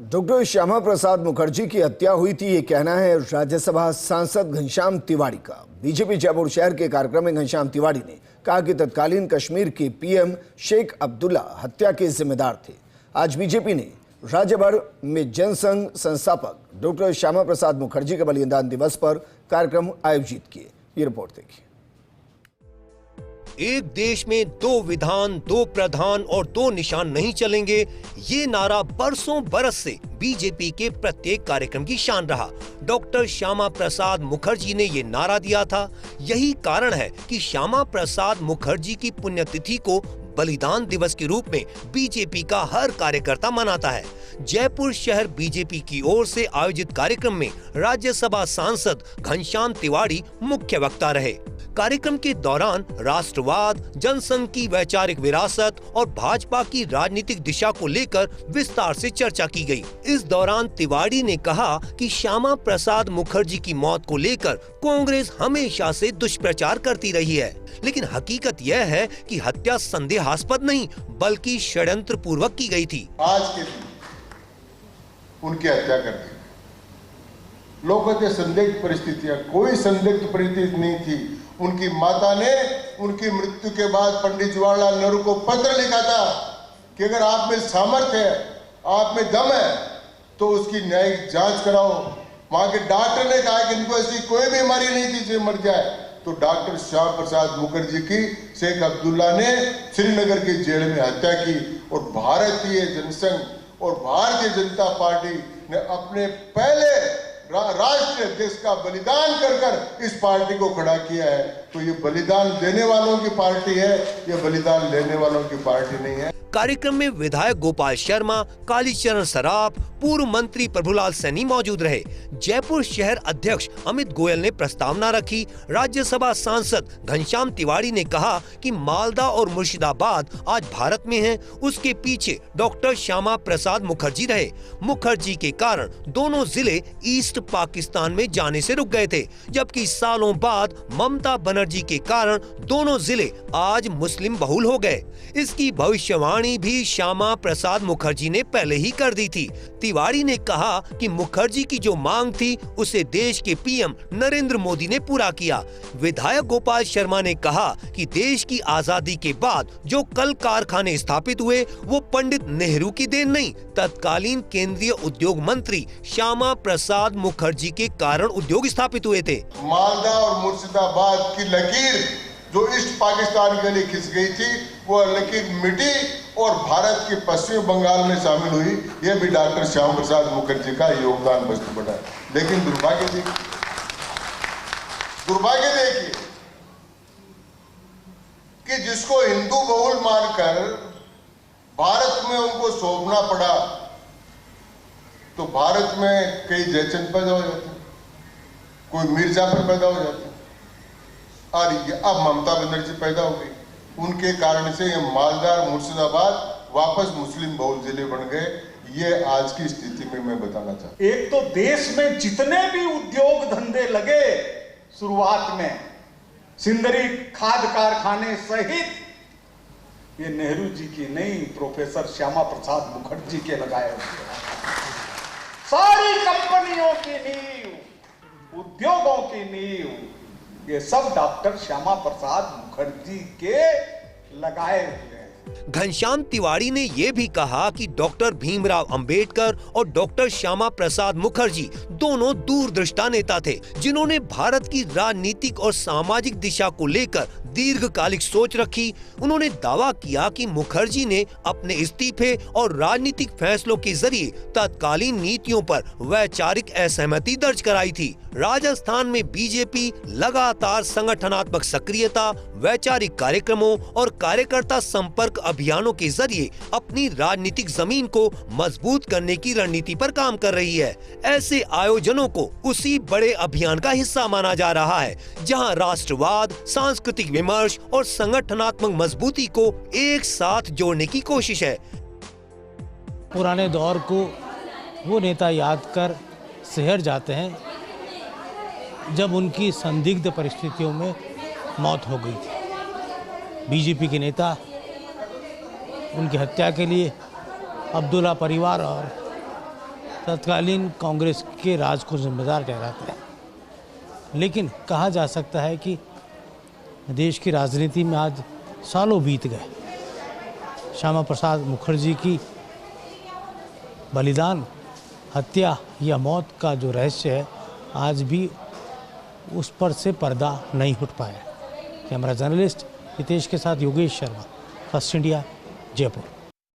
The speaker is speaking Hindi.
डॉक्टर श्यामा प्रसाद मुखर्जी की हत्या हुई थी, ये कहना है राज्यसभा सांसद घनश्याम तिवाड़ी का। बीजेपी जयपुर शहर के कार्यक्रम में घनश्याम तिवाड़ी ने कहा कि तत्कालीन कश्मीर के पीएम शेख अब्दुल्ला हत्या के जिम्मेदार थे। आज बीजेपी ने राज्य भर में जनसंघ संस्थापक डॉक्टर श्यामा प्रसाद मुखर्जी के बलिदान दिवस पर कार्यक्रम आयोजित किए। ये रिपोर्ट देखिए। एक देश में दो विधान, दो प्रधान और दो निशान नहीं चलेंगे, ये नारा बरसों बरस से बीजेपी के प्रत्येक कार्यक्रम की शान रहा। डॉक्टर श्यामा प्रसाद मुखर्जी ने ये नारा दिया था। यही कारण है कि श्यामा प्रसाद मुखर्जी की पुण्यतिथि को बलिदान दिवस के रूप में बीजेपी का हर कार्यकर्ता मनाता है। जयपुर शहर बीजेपी की ओर से आयोजित कार्यक्रम में राज्यसभा सांसद घनश्याम तिवाड़ी मुख्य वक्ता रहे। कार्यक्रम के दौरान राष्ट्रवाद, जनसंघ की वैचारिक विरासत और भाजपा की राजनीतिक दिशा को लेकर विस्तार से चर्चा की गई। इस दौरान तिवाड़ी ने कहा कि श्यामा प्रसाद मुखर्जी की मौत को लेकर कांग्रेस हमेशा से दुष्प्रचार करती रही है, लेकिन हकीकत यह है कि हत्या संदेहास्पद नहीं बल्कि षड्यंत्र पूर्वक की गई थी। आज के दिन उनकी हत्या कर दी। लोग कहते संदिग्ध परिस्थितियां, कोई संदिग्ध परिस्थिति नहीं थी। उनकी माता ने उनकी मृत्यु के बाद पंडित जवाहरलाल नेहरू को पत्र लिखा था कि अगर आप में सामर्थ्य है, आप में दम है, तो उसकी न्यायिक जांच कराओ। वहां के डॉक्टर ने कहा कि इनको ऐसी कोई बीमारी नहीं थी जो मर जाए, तो डॉक्टर श्यामा प्रसाद मुखर्जी की शेख अब्दुल्ला ने श्रीनगर की जेल में हत्या की और भारतीय जनसंघ और भारतीय जनता पार्टी ने अपने पहले राष्ट्रीय अध्यक्ष का बलिदान कर इस पार्टी को खड़ा किया है। तो ये बलिदान देने वालों की पार्टी है, ये बलिदान लेने वालों की पार्टी नहीं है। कार्यक्रम में विधायक गोपाल शर्मा, कालीचरण सराफ, पूर्व मंत्री प्रभुलाल सैनी मौजूद रहे। जयपुर शहर अध्यक्ष अमित गोयल ने प्रस्तावना रखी। राज्यसभा सांसद घनश्याम तिवाड़ी ने कहा कि मालदा और मुर्शिदाबाद आज भारत में हैं, उसके पीछे डॉक्टर श्यामा प्रसाद मुखर्जी रहे। मुखर्जी के कारण दोनों जिले ईस्ट पाकिस्तान में जाने से रुक गए थे, जबकि सालों बाद ममता बनर्जी के कारण दोनों जिले आज मुस्लिम बहुल हो गए। इसकी भविष्यवाणी भी श्यामा प्रसाद मुखर्जी ने पहले ही कर दी थी। तिवाड़ी ने कहा कि मुखर्जी की जो मांग थी उसे देश के पीएम नरेंद्र मोदी ने पूरा किया। विधायक गोपाल शर्मा ने कहा कि देश की आजादी के बाद जो कल कारखाने स्थापित हुए वो पंडित नेहरू की देन नहीं, तत्कालीन केंद्रीय उद्योग मंत्री श्यामा प्रसाद मुखर्जी के कारण उद्योग स्थापित हुए थे। मालदा और मुर्शिदाबाद की लकीर जो ईस्ट पाकिस्तान के लिए खिंच गई थी, वो लकीर मिटी और भारत की पश्चिम बंगाल में शामिल हुई। ये भी डॉक्टर श्यामा प्रसाद मुखर्जी का योगदान बस्त पड़ा। लेकिन दुर्भाग्य देखिए कि जिसको हिंदू बहुल मानकर भारत में उनको सौंपना पड़ा, तो भारत में कई जयचंद पैदा हो जाते, कोई मीर जाफर पैदा हो जाते, और अब ममता बनर्जी पैदा हो गई। उनके कारण से ये मालदा और मुर्शिदाबाद वापस मुस्लिम बहुल जिले बन गए। ये आज की स्थिति में मैं बताना चाहता हूं। एक तो देश में जितने भी उद्योग धंधे लगे शुरुआत में, सिंदरी खाद कारखाने सहित, ये नेहरू जी की नहीं, प्रोफेसर श्यामा प्रसाद मुखर्जी के लगाए हुए। सारी कंपनियों की नींव, उद्योगों की नींव, ये सब डॉक्टर श्यामा प्रसाद मुखर्जी के लगाए हुए हैं। घनश्याम तिवाड़ी ने यह भी कहा कि डॉक्टर भीमराव अंबेडकर और डॉक्टर श्यामा प्रसाद मुखर्जी दोनों दूरदृष्टा नेता थे, जिन्होंने भारत की राजनीतिक और सामाजिक दिशा को लेकर दीर्घकालिक सोच रखी। उन्होंने दावा किया कि मुखर्जी ने अपने इस्तीफे और राजनीतिक फैसलों के जरिए तत्कालीन नीतियों पर वैचारिक असहमति दर्ज कराई थी। राजस्थान में बीजेपी लगातार संगठनात्मक सक्रियता, वैचारिक कार्यक्रमों और कार्यकर्ता संपर्क अभियानों के जरिए अपनी राजनीतिक जमीन को मजबूत करने की रणनीति पर काम कर रही है। ऐसे आयोजनों को उसी बड़े अभियान का हिस्सा माना जा रहा है, जहां राष्ट्रवाद, सांस्कृतिक विमर्श और संगठनात्मक मजबूती को एक साथ जोड़ने की कोशिश है। पुराने दौर को वो नेता याद कर शहर जाते हैं जब उनकी संदिग्ध परिस्थितियों में मौत हो गई थी। बीजेपी के नेता उनकी हत्या के लिए अब्दुल्ला परिवार और तत्कालीन कांग्रेस के राज को जिम्मेदार ठहराते हैं। लेकिन कहा जा सकता है कि देश की राजनीति में आज सालों बीत गए। श्यामा प्रसाद मुखर्जी की बलिदान, हत्या या मौत का जो रहस्य है, आज भी उस पर से पर्दा नहीं हट पाया। कैमरा जर्नलिस्ट हितेश के साथ योगेश शर्मा, फर्स्ट इंडिया, जयपुर।